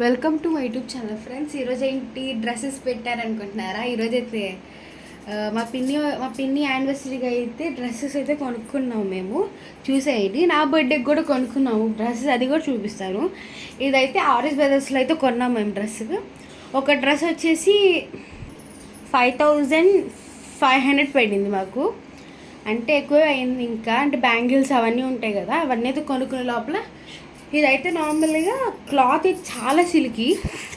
Welcome to my YouTube channel friends. ఈరోజు ఏంటి dresses పెట్టారనుకుంటున్నారా? ఈరోజు అయితే మా పిన్ని యానివర్సరీగా అయితే డ్రెస్సెస్ అయితే కొనుక్కున్నాము. మేము చూసేయండి, నా బర్త్డేకి కూడా కొనుక్కున్నాము డ్రెస్సెస్, అది కూడా చూపిస్తాను. ఇదైతే ఆర్ఎస్ బ్రదర్స్లో అయితే కొన్నాము మేము డ్రెస్. ఒక డ్రెస్ వచ్చేసి 5500 పడింది మాకు, అంటే ఎక్కువ అయింది. ఇంకా అంటే బ్యాంగిల్స్ అవన్నీ ఉంటాయి కదా, అవన్నీ అయితే కొనుక్కునే లోపల ఇదైతే నార్మల్గా క్లాత్ చాలా సిల్కీ.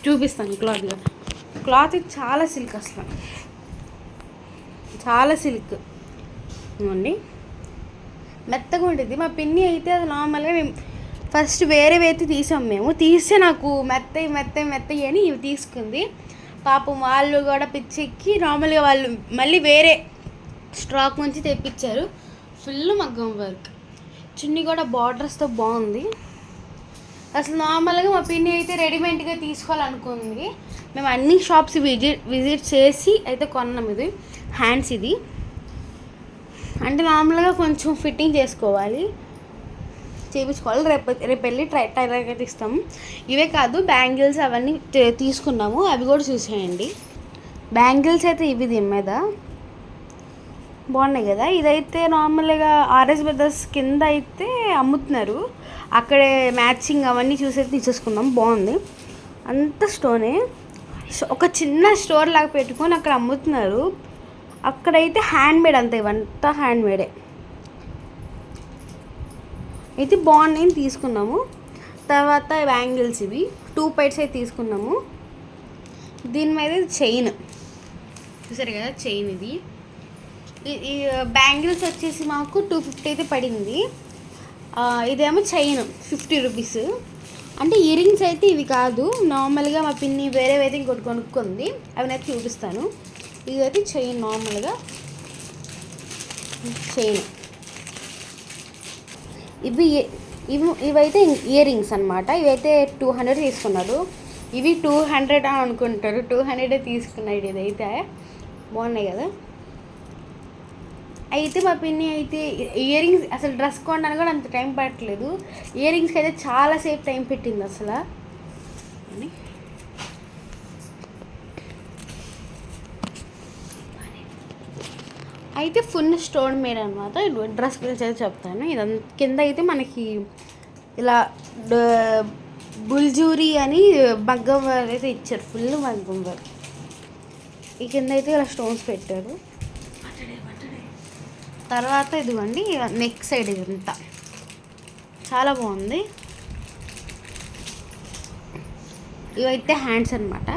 చూపిస్తాను క్లాత్ చాలా సిల్క్, అసలు చాలా సిల్క్ ఇవ్వండి, మెత్తగా ఉంటుంది. మా పిన్ని అయితే అది నార్మల్గా మేము ఫస్ట్ వేరేవైతే తీసాం. మేము తీస్తే నాకు మెత్తయి అని ఇవి తీసుకుంది. పాపం వాళ్ళు కూడా పిచ్చెక్కి నార్మల్గా వాళ్ళు మళ్ళీ వేరే స్టాక్ నుంచి తెప్పించారు. ఫుల్ మగ్గం వర్క్, చున్నీ కూడా బార్డర్స్తో బాగుంది. అసలు నార్మల్గా మా పిన్ని అయితే రెడీమేడ్గా తీసుకోవాలనుకుంది. మేము అన్ని షాప్స్ విజిట్ చేసి అయితే కొన్నాం. ఇది హ్యాండ్స్, ఇది అంటే నార్మల్గా కొంచెం ఫిట్టింగ్ చేసుకోవాలి, చేయించుకోవాలి. రేపు వెళ్ళి టైలర్కి అయితే ఇస్తాము. ఇవే కాదు, బ్యాంగిల్స్ అవన్నీ తీసుకున్నాము, అవి కూడా చూసేయండి. బ్యాంగిల్స్ అయితే ఇవి దీని మీద బాగున్నాయి కదా. ఇదైతే నార్మల్గా ఆర్ఎస్ బ్రదర్స్ కింద అయితే అమ్ముతున్నారు, అక్కడే మ్యాచింగ్ అవన్నీ చూసి తీసేసుకున్నాం. బాగుంది, అంత స్టోనే. ఒక చిన్న స్టోర్ లాగా పెట్టుకొని అక్కడ అమ్ముతున్నారు. అక్కడైతే హ్యాండ్మేడ్, అంతే, ఇవంతా హ్యాండ్మేడే. అయితే బాగున్నాయి, తీసుకున్నాము. తర్వాత బ్యాంగిల్స్ ఇవి 2 పైట్స్ అయితే తీసుకున్నాము. దీని మీద చైన్ చూసారు కదా, చైన్ ఇది. ఈ బ్యాంగిల్స్ వచ్చేసి మాకు 250 అయితే పడింది. ఇదేమో చైన్ 50 రూపీస్. అంటే ఇయర్ రింగ్స్ అయితే ఇవి కాదు, నార్మల్గా మా పిన్ని వేరేవైతే ఇంకోటి కొనుక్కుంది, అవి అయితే చూపిస్తాను. ఇదైతే చైన్, నార్మల్గా చైన్. ఇవైతే ఇయర్ రింగ్స్ అనమాట. ఇవైతే 200 తీసుకున్నారు. ఇవి 200 అనుకుంటారు, 200 తీసుకున్నాడు. ఇదైతే బాగున్నాయి కదా. అయితే మా పిన్ని అయితే ఇయర్ రింగ్స్, అసలు డ్రెస్ కొనడానికి కూడా అంత టైం పట్టలేదు. ఇయర్ రింగ్స్కి అయితే చాలాసేపు టైం పెట్టింది అసలు. అయితే ఫుల్ స్టోన్ మేడ్ అనమాట. డ్రెస్ గురించి అయితే చెప్తాను. ఇదంతా కింద అయితే మనకి ఇలా బుల్జూరి అని మగ్గం వర్క్ అయితే ఇచ్చారు, ఫుల్ మగ్గం వర్క్. ఈ కింద అయితే ఇలా స్టోన్స్ పెట్టారు. తర్వాత ఇదిగోండి నెక్ సైడ్, ఇదంతా చాలా బాగుంది. ఇవైతే హ్యాండ్స్ అనమాట.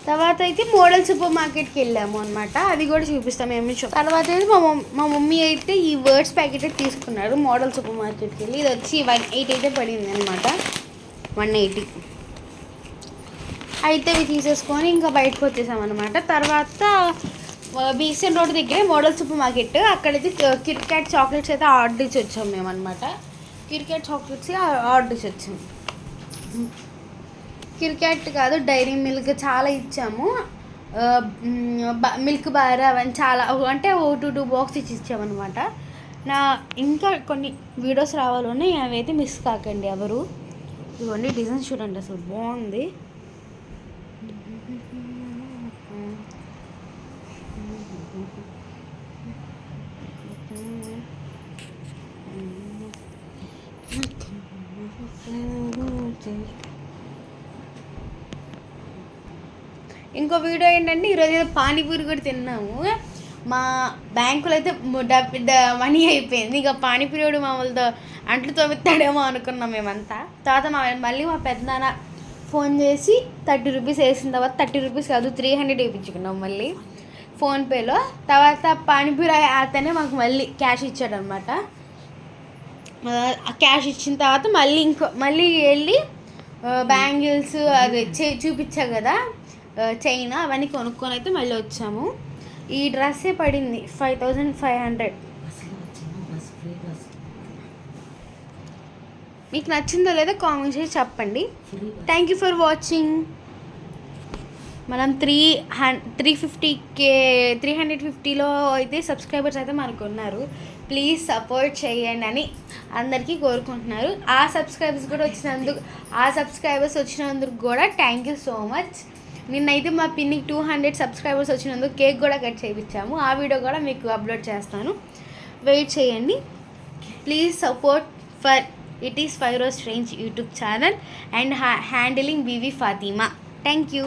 తర్వాత అయితే మోడల్ సూపర్ మార్కెట్కి వెళ్ళాము అనమాట, అది కూడా చూపిస్తాము ఏమి షాప్. తర్వాత అయితే మా మమ్మీ అయితే ఈ వర్డ్స్ ప్యాకెట్ తీసుకున్నారు మోడల్ సూపర్ మార్కెట్కి వెళ్ళి. ఇది వచ్చి 180 అయితే పడింది అనమాట, 180. అయితే ఇవి తీసేసుకొని ఇంకా బయటకు వచ్చేసామన్నమాట. తర్వాత బీసెంట్ రోడ్ దగ్గరే మోడల్ సూపర్ మార్కెట్, అక్కడైతే కిట్ క్యాట్ చాక్లెట్స్ అయితే ఆర్డర్ ఇచ్చి వచ్చాము మేము అనమాట. కిట్ క్యాట్ చాక్లెట్స్ ఆర్డర్ ఇచ్చి వచ్చాము. కిట్ క్యాట్ కాదు, డైరీ మిల్క్ చాలా ఇచ్చాము. మిల్క్ బార్ అవన్నీ చాలా, అంటే 2 బాక్స్ ఇచ్చామన్నమాట. ఇంకా కొన్ని వీడియోస్ రావాలని, అవి అయితే మిస్ కాకండి ఎవరు. ఇవన్నీ డిజైన్స్ చూడండి, అసలు బాగుంది. ఇంకో వీడియో ఏంటంటే, ఈరోజు పానీపూరి కూడా తిన్నాము. మా బ్యాంకులో అయితే మనీ అయిపోయింది. ఇక పానీపూరి మామూలుతో అంట్లు తోమిస్తాడేమో అనుకున్నాం మేమంతా. తర్వాత మళ్ళీ మా పెద్దనాన్న ఫోన్ చేసి 30 రూపీస్ వేసిన తర్వాత, 30 రూపీస్ కాదు 300 వేయించుకున్నాం మళ్ళీ ఫోన్పేలో. తర్వాత పానీపూరి అతనే మాకు మళ్ళీ క్యాష్ ఇచ్చాడనమాట. క్యాష్ ఇచ్చిన తర్వాత మళ్ళీ వెళ్ళి బ్యాంగిల్స్ అది చూపించా కదా, చైన్, అవన్నీ కొనుక్కొని అయితే మళ్ళీ వచ్చాము. ఈ డ్రెస్సే పడింది 5500. మీకు నచ్చిందో లేదో కామెంట్ చేసి చెప్పండి. Thank you for watching. మనం 350K 350లో అయితే సబ్స్క్రైబర్స్ అయితే మనకు ఉన్నారు. ప్లీజ్ సపోర్ట్ చేయండి అని అందరికీ కోరుకుంటున్నారు. ఆ సబ్స్క్రైబర్స్ వచ్చినందుకు కూడా థ్యాంక్ యూ సో మచ్. నిన్నైతే మా పిన్నికి 200 సబ్స్క్రైబర్స్ వచ్చినందుకు కేక్ కూడా కట్ చేయించాము. ఆ వీడియో కూడా మీకు అప్లోడ్ చేస్తాను, వెయిట్ చేయండి. Please support for it is Firoz range YouTube channel and handling Bibi Fatima. Thank you.